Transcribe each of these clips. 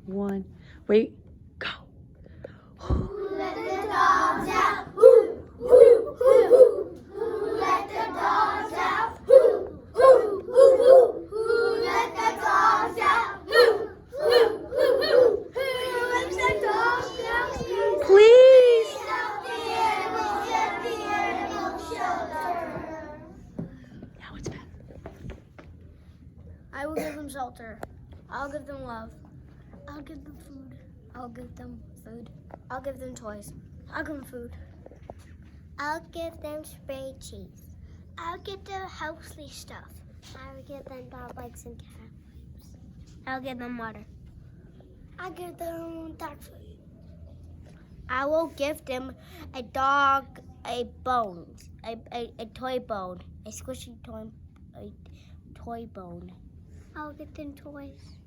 1. Wait, go. Who let the dogs out? Who, who, who, who? Who let the dogs out? Who, who, who, who? Who let the dogs out? Who, who, who, who? Who let the dogs out? Please. Out the animals at the animal shelter. Now it's bad. I will give them shelter. I'll give them love. I'll give them food. I'll give them food. I'll give them toys. I'll give them food. I'll give them spray cheese. I'll give them housely stuff. I'll give them dog legs and cat wipes. I'll give them water. I'll give them dog food. I will give them a dog, a bone, a toy bone, a squishy toy bone. I'll give them toys.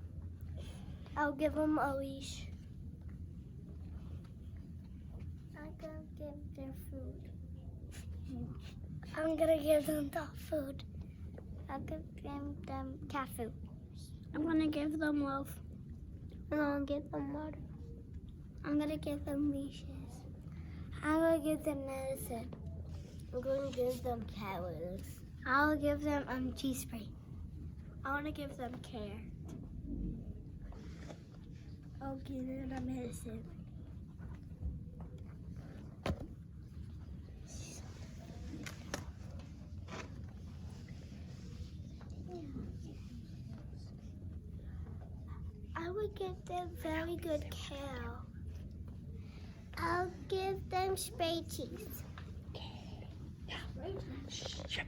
I'll give them a leash. I'm gonna give them food. I'm gonna give them dog food. I'll give them cat food. I'm gonna give them love. And I'll give them water. I'm gonna give them leashes. I'm gonna give them medicine. I'm gonna give them cat litters. I'll give them cheese spray. I want to give them care. I'll give them a medicine. I would give them very good care. I'll give them spray cheese. Yeah. Shh.